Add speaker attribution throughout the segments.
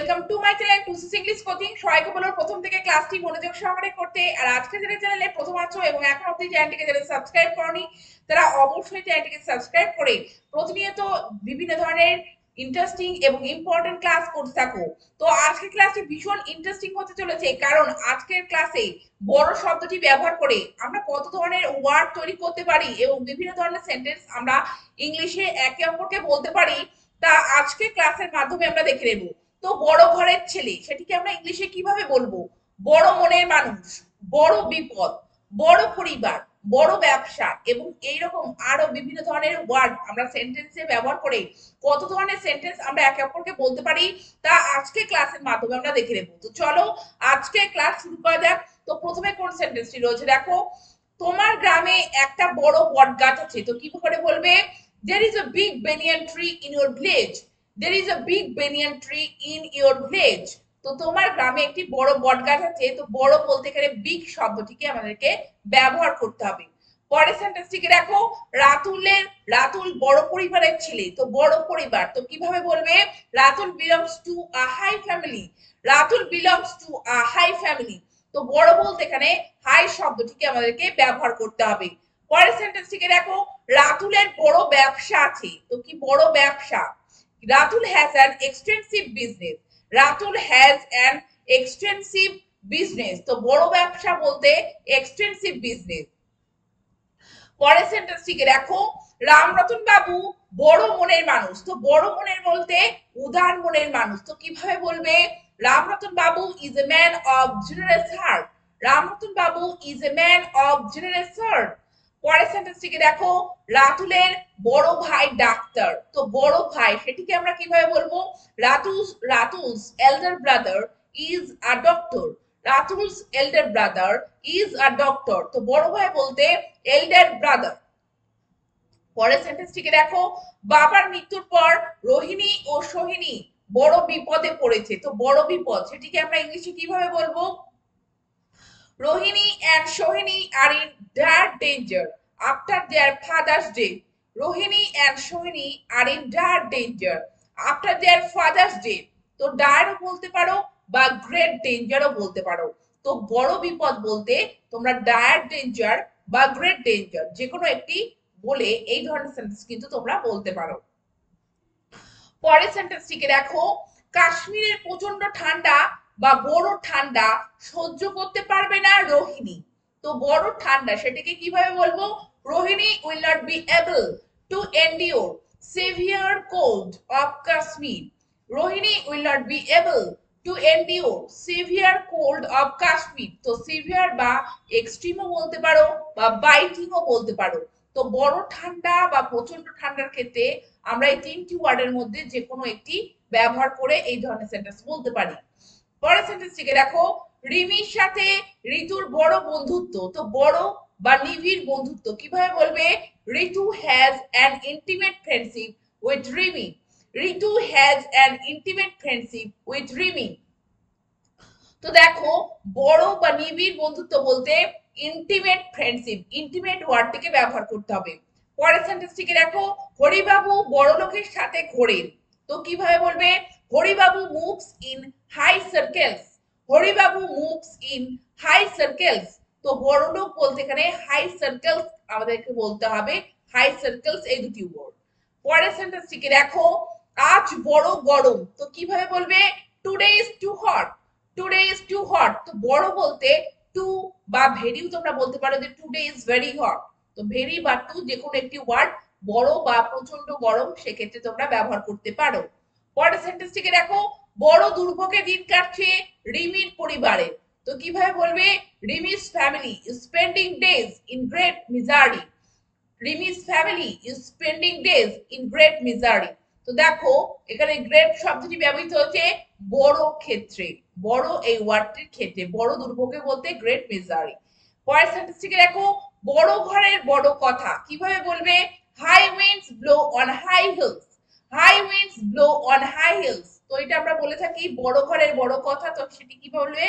Speaker 1: Welcome to my channel টুসিস English coaching. সবাইকে বলবো প্রথম থেকে ক্লাসটি মনোযোগ সহকারে করতে। আর আজকে যারা চ্যানেলে প্রথম আছো এবং এখন অবধি চ্যানেলটিকে যারা সাবস্ক্রাইব করনি তারা অবশ্যই চ্যানেলটিকে সাবস্ক্রাইব করে প্রতিনিয়ত বিভিন্ন ধরনের ইন্টারেস্টিং এবং ইম্পর্টেন্ট ক্লাস করতে থাকো। তো আজকের ক্লাসটি ভীষণ ইন্টারেস্টিং হতে চলেছে, কারণ আজকের ক্লাসে বড় শব্দটি ব্যবহার করে আমরা কত ধরনের ওয়ার্ড তৈরি করতে পারি এবং বিভিন্ন ধরনের সেন্টেন্স আমরা ইংলিশে একে অপরকে বলতে পারি, তা আজকে ক্লাসের মাধ্যমে আমরা দেখে নেব। তো বড় ঘরের ছেলে সেটিকে আমরা ইংলিশে কিভাবে বলবো? বড় মনের মানুষ, বড় বিপদ, বড় পরিবার, বড় ব্যবসা এবং এইরকম আরো বিভিন্ন ধরনের ওয়ার্ড আমরা সেন্টেন্সে ব্যবহার করে কত ধরনের সেন্টেন্স আমরা একে অপরকে বলতে পারি, তা আজকে ক্লাসের মাধ্যমে আমরা দেখে নেব। তো চলো আজকে ক্লাস শুরু করা যাক। তো প্রথমে কোন সেন্টেন্সটি রয়েছে দেখো, তোমার গ্রামে একটা বড় বট গাছ আছে। তো কি করে বলবে? there is a big banyan tree in your village. there is a big banyan tree in your village. তো তোমার গ্রামে একটি বড় বট গাছ আছে। তো বড় বলতে এখানে বিগ শব্দটিকে আমাদেরকে ব্যবহার করতে হবে। পরের সেন্টেন্সটিকে দেখো, রাতুল বড় পরিবারের ছেলে। তো বড় পরিবার তো কিভাবে বলবে? Ratul belongs to a high family. Ratul belongs to a high family. তো বড় বলতে এখানে হাই শব্দটিকে আমাদেরকে ব্যবহার করতে হবে। পরের সেন্টেন্সটিকে দেখো, রাতুলের বড় ব্যবসা আছে। তো কি বড় ব্যবসা? Ratul has an extensive business. Ratul has an extensive business. তো বড় ব্যবসা বলতে এক্সটেন্সিভ বিজনেস। পরের সেন্টেন্সটিকে দেখো, রামরতন বাবু বড় মনের মানুষ। তো বড় মনের বলতে উদার মনের মানুষ। তো কিভাবে বলবে? Ramratan babu is a man of generous heart. Ramratan babu is a man of generous heart. পরের সেন্টেন্সটিকে দেখো, রাতুলের বড় ভাই ডাক্তার। তো বড় ভাই সেটিকে আমরা কিভাবে বলবো? Ratul's elder brother is a doctor. Ratul's elder brother is a doctor. তো বড় ভাই বলতে এল্ডার ব্রাদার। পরের সেন্টেন্সটিকে দেখো, বাবার মৃত্যুর পর রোহিণী ও সোহিনী বড় বিপদে পড়েছে। তো বড় বিপদ সেটিকে আমরা ইংলিশে কিভাবে বলবো? Rohini and Sohini are in dire danger after their father's death. Rohini and Sohini are in dire danger after their father's death. তো ডায়ারও বলতে পারো বা গ্রেট ডেঞ্জারও বলতে পারো। তো বড় বিপদ বলতে তোমরা ডায়ার ডেঞ্জার বা গ্রেট ডেঞ্জার যে কোনো একটি বলে এই ধরনের সেন্টেন্স কিন্তু তোমরা বলতে পারো। পরের সেন্টেন্সটিকে দেখো, কাশ্মীরের প্রচন্ড ঠান্ডা বা বড় ঠান্ডা সহ্য করতে পারবে না রোহিণী। তো বড় ঠান্ডা সেটাকে কিভাবে বলবো? Rohini will not be able to endure severe cold of Kashmir. Rohini will not be able to endure severe cold of Kashmir. তো সিভিয়ার বা এক্সট্রিমও বলতে পারো বা বাইটিংও বলতে পারো। তো বড় ঠান্ডা বা প্রচন্ড ঠান্ডার ক্ষেত্রে আমরা এই তিনটি ওয়ার্ডের মধ্যে যে কোনো একটি ব্যবহার করে এই ধরনের সেন্টেন্স বলতে পারি। পরের সেন্টেন্সটিকে দেখো, রিমির সাথে ঋতুর বড় বন্ধুত্ব। তো বড় বা নিবিড় বন্ধুত্ব কিভাবে বলবে? Ritu has an intimate friendship with Rimi. Ritu has an intimate friendship with Rimi. তো দেখো, বড় বা নিবিড় বন্ধুত্ব বলতে ইন্টিমেট ফ্রেন্ডশিপ, ইন্টিমেট ওয়ার্ডটিকে ব্যবহার করতে হবে। পরের সেন্টেন্সটিকে দেখো, হরিবাবু বড় লোকের সাথে ঘোরেন। তো কিভাবে বলবে? Haribabu moves in high circles. Haribabu moves in high circles. তো বড় লোক বলতে এখানে হাই সার্কেলস আমাদেরকে বলতে হবে। হাই সার্কেলস এই দুটি ওয়ার্ড। পরের সেন্টেন্সটিকে দেখো, আজ বড় গরম। তো কিভাবে বলবে? Today is too hot. Today is too hot. তো বড় বলতে টু বা ভেরিও তোমরা বলতে পারো যে টুডে ইজ ভেরি হট। তো ভেরি বা টু যে কোনো একটি ওয়ার্ড বড় বা প্রচন্ড গরম সেক্ষেত্রে তোমরা ব্যবহার করতে পারো। পরের সেন্টেন্সটিকে দেখো, বড় দুর্ভোগে দিন কাটছে রিমির পরিবারে। তো কিভাবে বলবে? রিমি's family is spending days in great misery. রিমি's family is spending days in great misery. তো দেখো এখানে গ্রেট শব্দটি ব্যবহৃত হচ্ছে বড় ক্ষেত্রে, বড় এই ওয়ার্ডটির ক্ষেত্রে। বড় দুর্ভোগে বলতে গ্রেট মিজারি। পরের সেন্টেন্সটিকে দেখো, বড় ঘরের বড় কথা কিভাবে বলবে? High winds blow on high hills. High winds blow on high hills. তো এটা আমরা বলে থাকি বড় ঘরের বড় কথা। তো সেটি কি বলবে?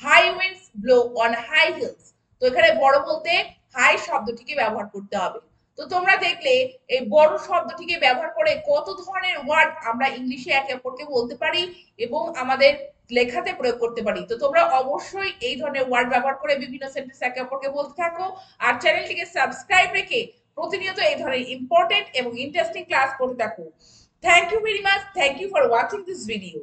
Speaker 1: High winds blow on high hills. তো এখানে বড় বলতে হাই শব্দটিকে ব্যবহার করতে হবে। তো তোমরা দেখলে এই বড় শব্দটিকে ব্যবহার করে কত ধরনের ওয়ার্ড আমরা ইংলিশে একে অপরকে বলতে পারি এবং আমাদের লেখাতে প্রয়োগ করতে পারি। তো তোমরা অবশ্যই এই ধরনের ওয়ার্ড ব্যবহার করে বিভিন্ন সেন্টেন্স একে অপরকে বলতে থাকো আর চ্যানেলটিকে সাবস্ক্রাইব রেখে প্রতিনিয়ত এই ধরনের ইম্পর্টেন্ট এবং ইন্টারেস্টিং ক্লাস করতে থাকো। Thank you very much. Thank you for watching this video.